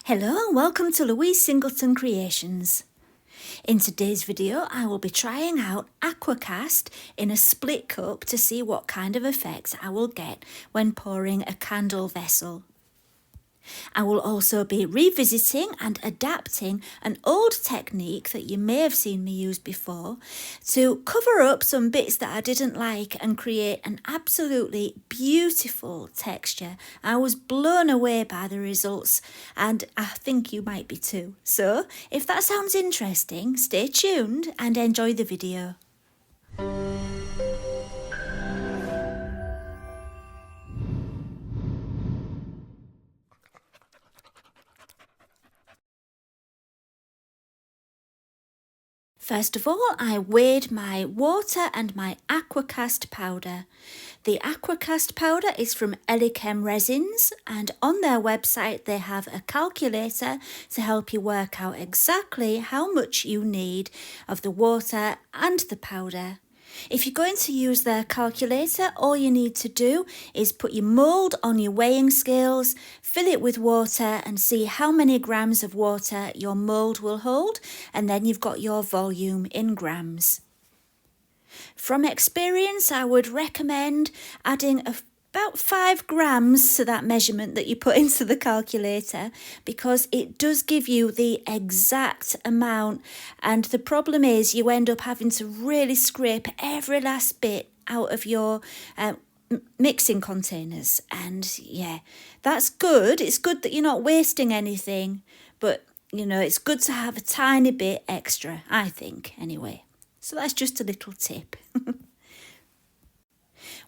Hello and welcome to Louise Singleton Creations. In today's video I will be trying out Aqua Cast in a split cup to see what kind of effect I will get when pouring a candle vessel. I will also be revisiting and adapting an old technique that you may have seen me use before to cover up some bits that I didn't like and create an absolutely beautiful texture. I was blown away by the results and I think you might be too. So if that sounds interesting, stay tuned and enjoy the video. First of all, I weighed my water and my Aqua Cast powder. The Aqua Cast powder is from Elichem Resins, and on their website they have a calculator to help you work out exactly how much you need of the water and the powder. If you're going to use their calculator, all you need to do is put your mould on your weighing scales, fill it with water and see how many grams of water your mould will hold, and then you've got your volume in grams. From experience, I would recommend adding about 5 grams to that measurement that you put into the calculator, because it does give you the exact amount, and the problem is you end up having to really scrape every last bit out of your mixing containers. And yeah, that's good. It's good that you're not wasting anything, but you know, it's good to have a tiny bit extra, I think, anyway. So that's just a little tip.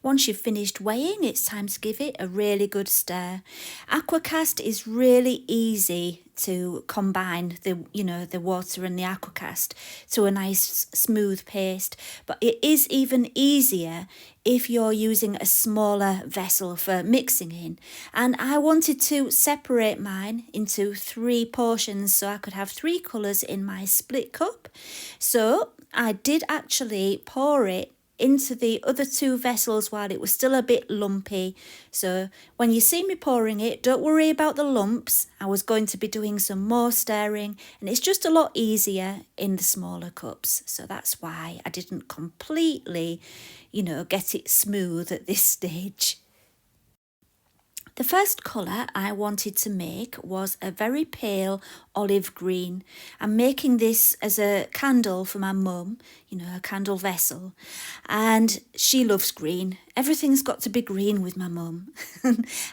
Once you've finished weighing, it's time to give it a really good stir. Aqua Cast is really easy to combine the water and the Aqua Cast to a nice smooth paste, but it is even easier if you're using a smaller vessel for mixing in. And I wanted to separate mine into 3 portions so I could have 3 colours in my split cup. So I did actually pour it into the other 2 vessels while it was still a bit lumpy. So when you see me pouring it, don't worry about the lumps. I was going to be doing some more stirring, and it's just a lot easier in the smaller cups. So that's why I didn't completely, get it smooth at this stage. The first colour I wanted to make was a very pale olive green. I'm making this as a candle for my mum, a candle vessel, and she loves green. Everything's got to be green with my mum.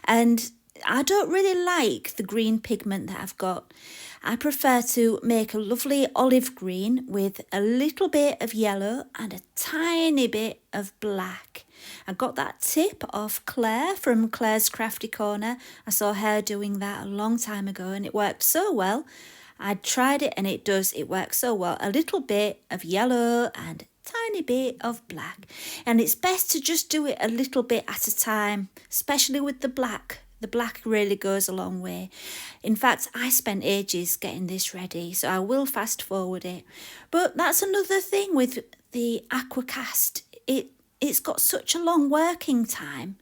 And I don't really like the green pigment that I've got. I prefer to make a lovely olive green with a little bit of yellow and a tiny bit of black. I got that tip off Claire from Claire's Crafty Corner. I saw her doing that a long time ago and it worked so well. I tried it and it works so well. A little bit of yellow and a tiny bit of black. And it's best to just do it a little bit at a time, especially with the black. The black really goes a long way. In fact, I spent ages getting this ready, so I will fast forward it. But that's another thing with the Aqua Cast. It's got such a long working time.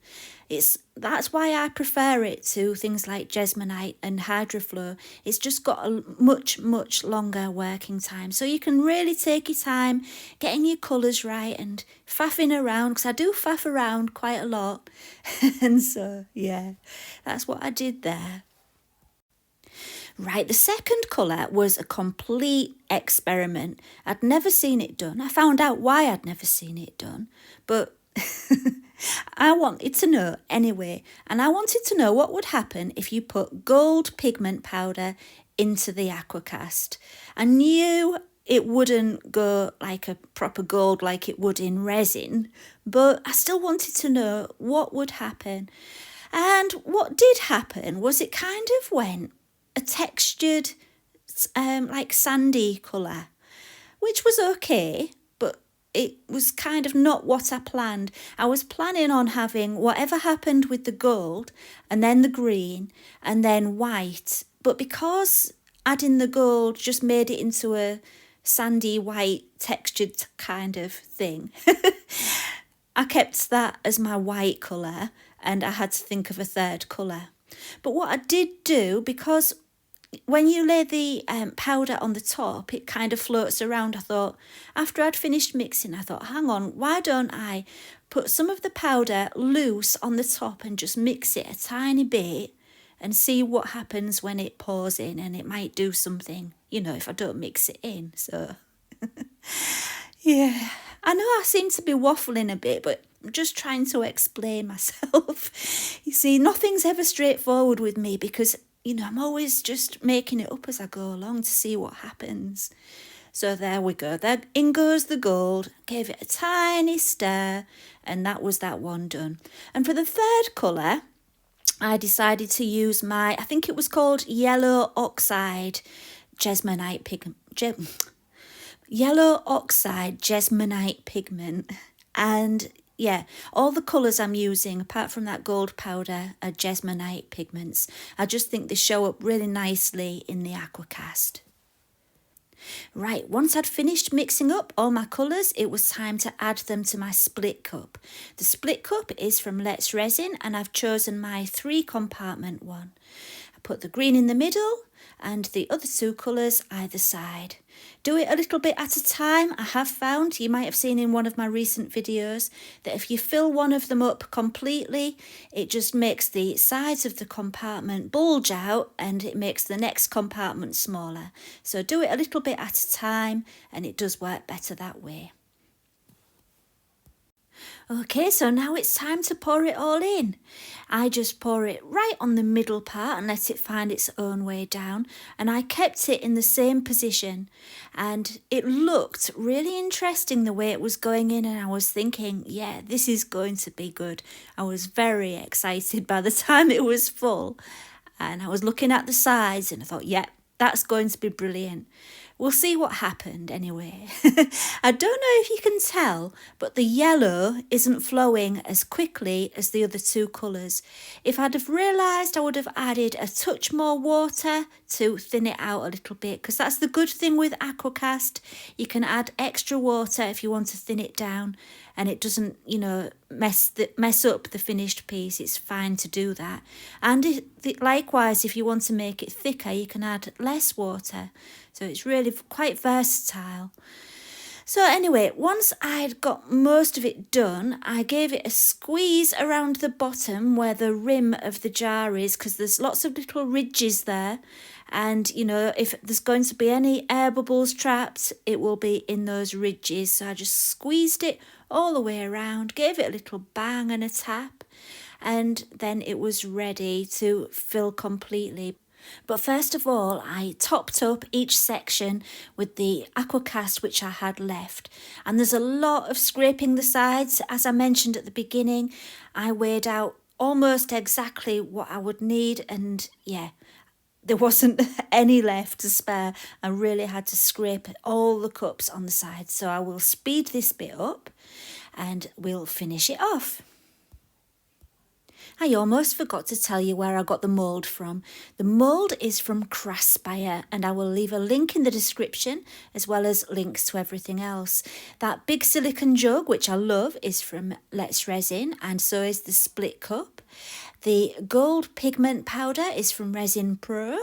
That's why I prefer it to things like Jesmonite and Hydroflow. It's just got a much, much longer working time. So you can really take your time getting your colours right and faffing around, because I do faff around quite a lot. And so, yeah, that's what I did there. Right, the second colour was a complete experiment. I'd never seen it done. I found out why I'd never seen it done, but I wanted to know anyway. And I wanted to know what would happen if you put gold pigment powder into the Aqua Cast. I knew it wouldn't go like a proper gold like it would in resin, but I still wanted to know what would happen. And what did happen was it kind of went a textured, like sandy colour, which was okay, but it was kind of not what I planned. I was planning on having whatever happened with the gold, and then the green, and then white. But because adding the gold just made it into a sandy white textured kind of thing, I kept that as my white colour, and I had to think of a third colour. But what I did do, because when you lay the powder on the top, it kind of floats around. I thought, after I'd finished mixing, I thought, hang on, why don't I put some of the powder loose on the top and just mix it a tiny bit and see what happens when it pours in, and it might do something, if I don't mix it in. So, yeah, I know I seem to be waffling a bit, but I'm just trying to explain myself. You see, nothing's ever straightforward with me because, I'm always just making it up as I go along to see what happens. So there we go. There in goes the gold. Gave it a tiny stir, and that was that one done. And for the third colour, I decided to use I think it was called Yellow Oxide Jesmonite pigment. Yellow Oxide Jesmonite pigment. And yeah, all the colours I'm using, apart from that gold powder, are Jesmonite pigments. I just think they show up really nicely in the Aqua Cast. Right, once I'd finished mixing up all my colours, it was time to add them to my split cup. The split cup is from Let's Resin, and I've chosen my 3-compartment one. I put the green in the middle and the other 2 colours either side. Do it a little bit at a time. I have found, you might have seen in one of my recent videos, that if you fill one of them up completely, it just makes the sides of the compartment bulge out and it makes the next compartment smaller. So do it a little bit at a time and it does work better that way. Okay, so now it's time to pour it all in. I just pour it right on the middle part and let it find its own way down. And I kept it in the same position. And it looked really interesting the way it was going in. And I was thinking, yeah, this is going to be good. I was very excited by the time it was full. And I was looking at the sides and I thought, yeah, that's going to be brilliant. We'll see what happened anyway. I don't know if you can tell, but the yellow isn't flowing as quickly as the other 2 colours. If I'd have realised, I would have added a touch more water to thin it out a little bit, because that's the good thing with Aqua Cast. You can add extra water if you want to thin it down, and it doesn't, mess up the finished piece. It's fine to do that. And likewise, if you want to make it thicker, you can add less water. So it's really quite versatile. So anyway, once I'd got most of it done, I gave it a squeeze around the bottom where the rim of the jar is, because there's lots of little ridges there. And, if there's going to be any air bubbles trapped, it will be in those ridges. So I just squeezed it all the way around, gave it a little bang and a tap, and then it was ready to fill completely. But first of all, I topped up each section with the Aqua Cast which I had left. And there's a lot of scraping the sides. As I mentioned at the beginning, I weighed out almost exactly what I would need, and yeah, there wasn't any left to spare. I really had to scrape all the cups on the side. So I will speed this bit up and we'll finish it off. I almost forgot to tell you where I got the mould from. The mould is from Craspire, and I will leave a link in the description as well as links to everything else. That big silicone jug, which I love, is from Let's Resin, and so is the split cup. The gold pigment powder is from Resin Pro,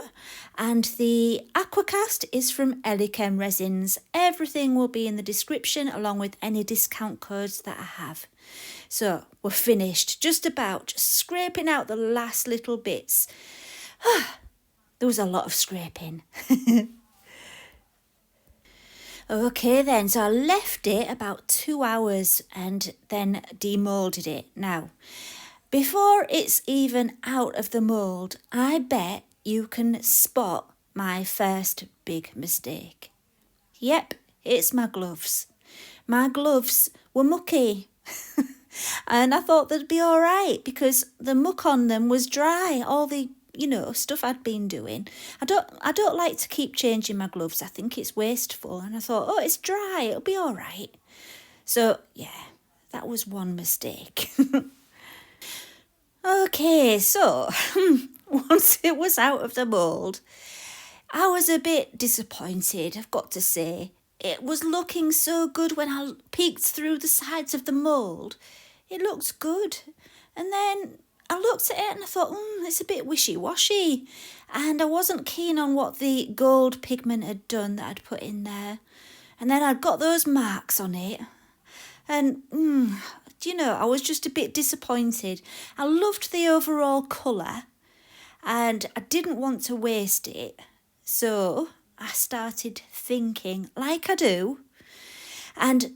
and the Aqua Cast is from Elichem Resins. Everything will be in the description along with any discount codes that I have. So we're finished, just about, just scraping out the last little bits. There was a lot of scraping. Okay then, so I left it about 2 hours and then demolded it. Now, before it's even out of the mould, I bet you can spot my first big mistake. Yep, it's my gloves. My gloves were mucky. And I thought they'd be all right because the muck on them was dry. All the, stuff I'd been doing. I don't like to keep changing my gloves. I think it's wasteful. And I thought, oh, it's dry. It'll be all right. So, yeah, that was one mistake. Okay, so once it was out of the mould, I was a bit disappointed, I've got to say. It was looking so good when I peeked through the sides of the mould. It looked good. And then I looked at it and I thought, it's a bit wishy-washy. And I wasn't keen on what the gold pigment had done that I'd put in there. And then I'd got those marks on it. And, I was just a bit disappointed. I loved the overall colour and I didn't want to waste it. So I started thinking, like I do. And,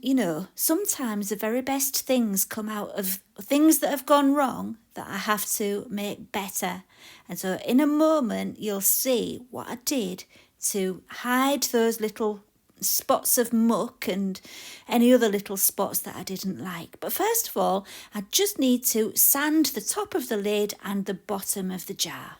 sometimes the very best things come out of things that have gone wrong that I have to make better. And so in a moment, you'll see what I did to hide those little spots of muck and any other little spots that I didn't like. But first of all, I just need to sand the top of the lid and the bottom of the jar.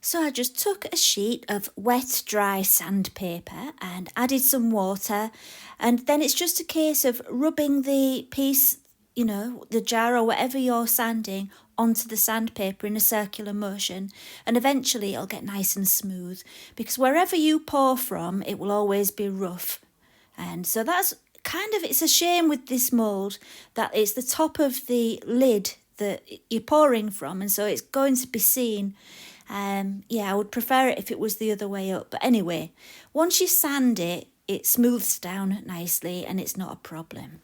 So I just took a sheet of wet, dry sandpaper and added some water, and then it's just a case of rubbing the piece, the jar or whatever you're sanding onto the sandpaper in a circular motion, and eventually it'll get nice and smooth, because wherever you pour from, it will always be rough. And so that's it's a shame with this mould that it's the top of the lid that you're pouring from, and so it's going to be seen. I would prefer it if it was the other way up. But anyway, once you sand it, it smooths down nicely and it's not a problem.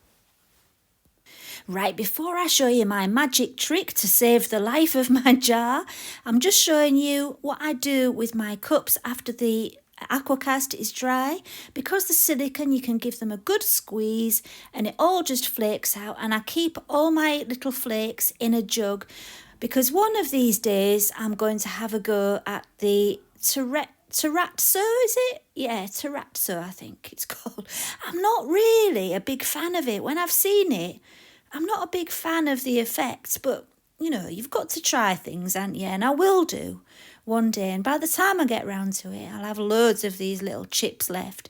Right, before I show you my magic trick to save the life of my jar, I'm just showing you what I do with my cups after the Aqua Cast is dry. Because the silicone, you can give them a good squeeze and it all just flakes out, and I keep all my little flakes in a jug, because one of these days I'm going to have a go at the terrazzo, is it? Yeah, terrazzo, I think it's called. I'm not really a big fan of it. When I've seen it, I'm not a big fan of the effects, but, you've got to try things, haven't you? And I will do one day. And by the time I get round to it, I'll have loads of these little chips left.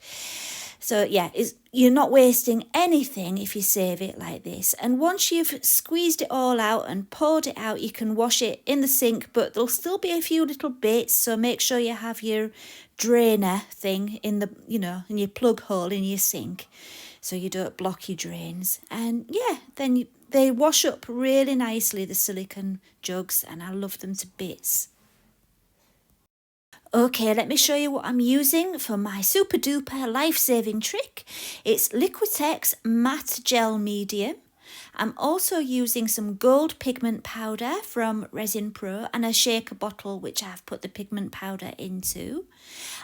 So yeah, you're not wasting anything if you save it like this. And once you've squeezed it all out and poured it out, you can wash it in the sink, but there'll still be a few little bits. So make sure you have your drainer thing in the, in your plug hole in your sink, so you don't block your drains. And yeah, then they wash up really nicely, the silicone jugs, and I love them to bits. Okay, let me show you what I'm using for my super duper life-saving trick. It's Liquitex Matte Gel Medium. I'm also using some gold pigment powder from Resin Pro and a shaker bottle which I've put the pigment powder into.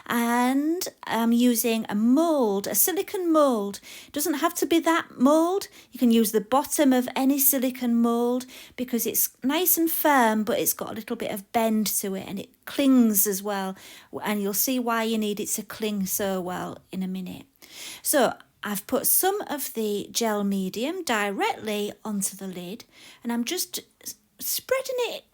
And I'm using a mould, a silicone mould. It doesn't have to be that mould. You can use the bottom of any silicone mould because it's nice and firm, but it's got a little bit of bend to it and it clings as well. And you'll see why you need it to cling so well in a minute. So I've put some of the gel medium directly onto the lid and I'm just spreading it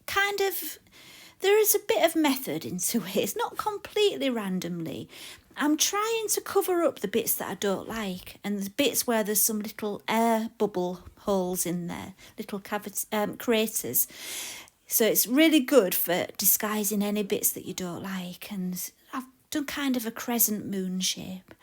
there is a bit of method into it. It's not completely randomly. I'm trying to cover up the bits that I don't like and the bits where there's some little air bubble holes in there, little craters. So it's really good for disguising any bits that you don't like, and I've done kind of a crescent moon shape.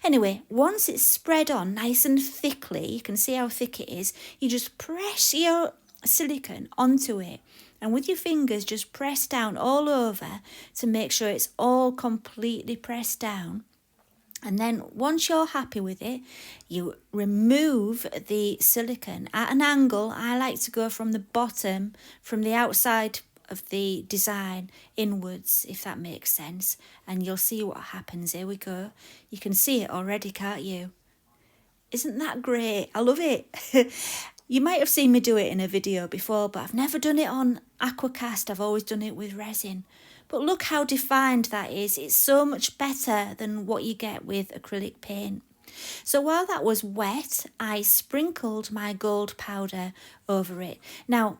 Anyway, once it's spread on nice and thickly, you can see how thick it is, you just press your silicone onto it and with your fingers just press down all over to make sure it's all completely pressed down. And then once you're happy with it, you remove the silicone at an angle. I like to go from the bottom, from the outside of the design inwards, if that makes sense. And you'll see what happens. Here we go. You can see it already, can't you? Isn't that great? I love it. You might have seen me do it in a video before, but I've never done it on Aqua Cast. I've always done it with resin. But look how defined that is. It's so much better than what you get with acrylic paint. So while that was wet, I sprinkled my gold powder over it. Now,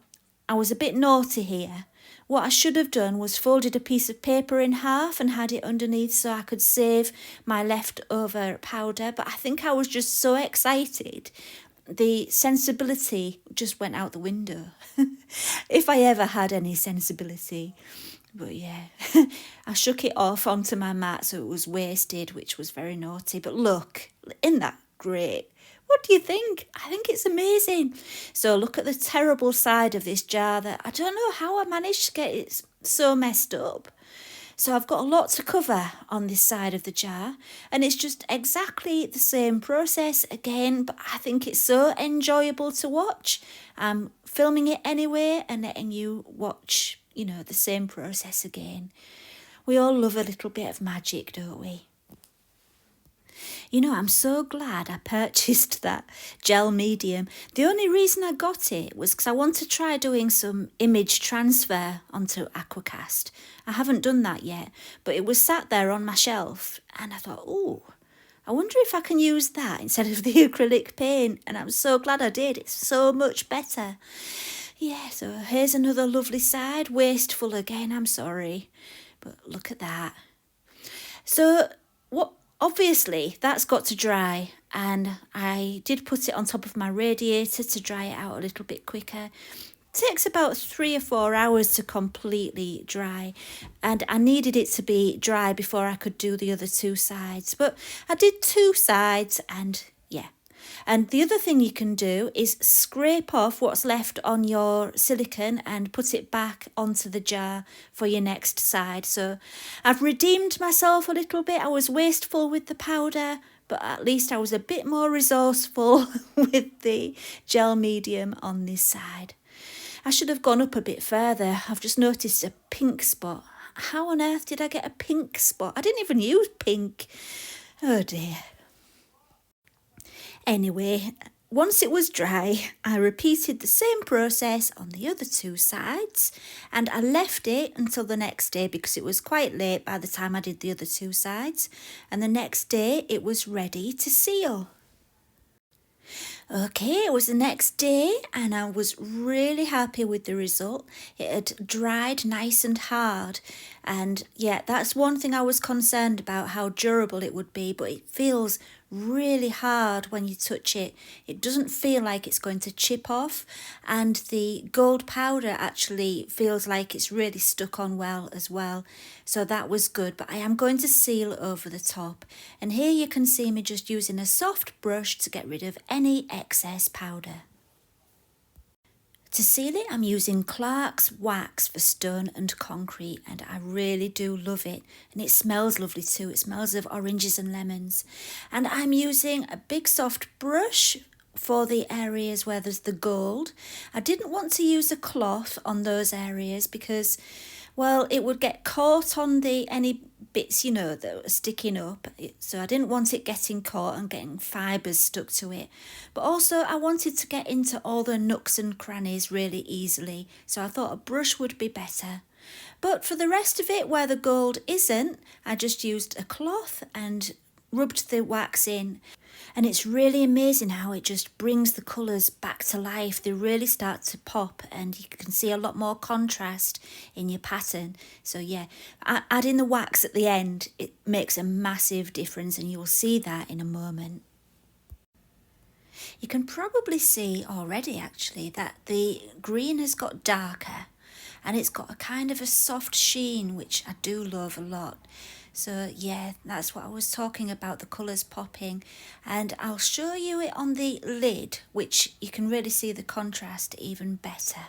I was a bit naughty here. What I should have done was folded a piece of paper in half and had it underneath so I could save my leftover powder. But I think I was just so excited. The sensibility just went out the window. If I ever had any sensibility. But yeah, I shook it off onto my mat so it was wasted, which was very naughty. But look, isn't that great? What do you think? I think it's amazing. So look at the terrible side of this jar that I don't know how I managed to get it so messed up. So I've got a lot to cover on this side of the jar, and it's just exactly the same process again, but I think it's so enjoyable to watch. I'm filming it anyway and letting you watch, the same process again. We all love a little bit of magic, don't we? I'm so glad I purchased that gel medium. The only reason I got it was because I want to try doing some image transfer onto Aqua Cast. I haven't done that yet, but it was sat there on my shelf and I thought, I wonder if I can use that instead of the acrylic paint. And I'm so glad I did. It's so much better. Yeah, so here's another lovely side. Wasteful again, I'm sorry. But look at that. So obviously, that's got to dry, and I did put it on top of my radiator to dry it out a little bit quicker. It takes about 3 or 4 hours to completely dry, and I needed it to be dry before I could do the other 2 sides. But I did 2 sides, and yeah. And the other thing you can do is scrape off what's left on your silicone and put it back onto the jar for your next side. So I've redeemed myself a little bit. I was wasteful with the powder, but at least I was a bit more resourceful with the gel medium on this side. I should have gone up a bit further. I've just noticed a pink spot. How on earth did I get a pink spot? I didn't even use pink. Oh dear. Anyway, once it was dry, I repeated the same process on the other 2 sides, and I left it until the next day because it was quite late by the time I did the other 2 sides, and the next day it was ready to seal. Okay, it was the next day and I was really happy with the result. It had dried nice and hard, and yeah, that's one thing I was concerned about, how durable it would be, but it feels really hard when you touch it. It doesn't feel like it's going to chip off, and the gold powder actually feels like it's really stuck on well as well. So that was good, but I am going to seal over the top. And here you can see me just using a soft brush to get rid of any excess powder. To seal it, I'm using Clark's wax for stone and concrete, and I really do love it. And it smells lovely too. It smells of oranges and lemons. And I'm using a big soft brush for the areas where there's the gold. I didn't want to use a cloth on those areas because, well, it would get caught on any bits, that were sticking up. So I didn't want it getting caught and getting fibres stuck to it. But also I wanted to get into all the nooks and crannies really easily. So I thought a brush would be better. But for the rest of it, where the gold isn't, I just used a cloth and rubbed the wax in. And it's really amazing how it just brings the colours back to life. They really start to pop and you can see a lot more contrast in your pattern. So yeah, adding the wax at the end, it makes a massive difference, and you'll see that in a moment. You can probably see already actually that the green has got darker and it's got a kind of a soft sheen, which I do love a lot. So yeah, that's what I was talking about, the colours popping. And I'll show you it on the lid, which you can really see the contrast even better.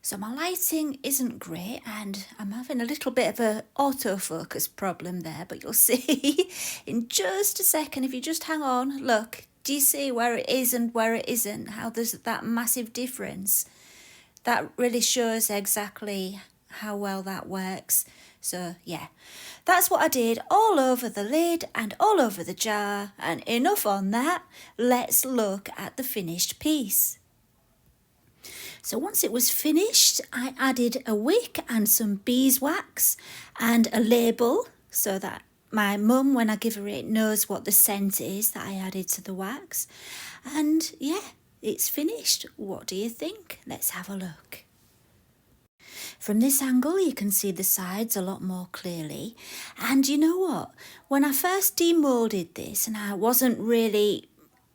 So my lighting isn't great and I'm having a little bit of an autofocus problem there, but you'll see in just a second, if you just hang on, look, do you see where it is and where it isn't, how there's that massive difference? That really shows exactly how well that works. So yeah, that's what I did all over the lid and all over the jar, and enough on that, let's look at the finished piece. So once it was finished, I added a wick and some beeswax and a label so that my mum, when I give her it, knows what the scent is that I added to the wax. And yeah, it's finished. What do you think? Let's have a look. From this angle, you can see the sides a lot more clearly. And you know what? When I first demolded this and I wasn't really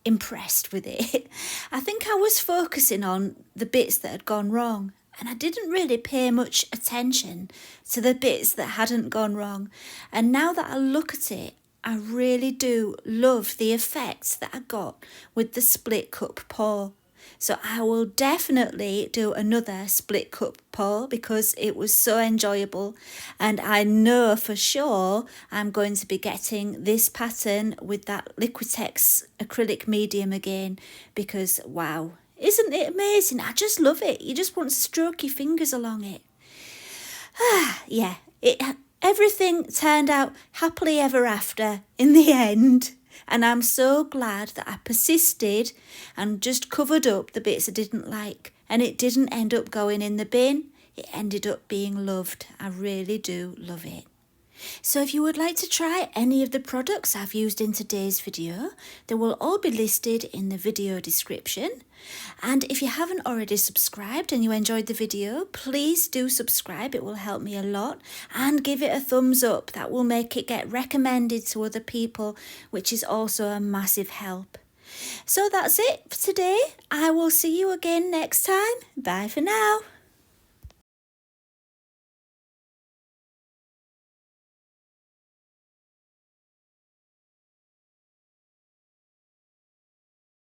impressed with it, I think I was focusing on the bits that had gone wrong. And I didn't really pay much attention to the bits that hadn't gone wrong. And now that I look at it, I really do love the effects that I got with the split cup pour. So I will definitely do another split cup pour because it was so enjoyable, and I know for sure I'm going to be getting this pattern with that Liquitex acrylic medium again because wow, isn't it amazing? I just love it. You just want to stroke your fingers along it. Yeah, everything turned out happily ever after in the end. And I'm so glad that I persisted and just covered up the bits I didn't like. And it didn't end up going in the bin. It ended up being loved. I really do love it. So if you would like to try any of the products I've used in today's video, they will all be listed in the video description. And if you haven't already subscribed and you enjoyed the video, please do subscribe. It will help me a lot. And give it a thumbs up. That will make it get recommended to other people, which is also a massive help. So that's it for today. I will see you again next time. Bye for now.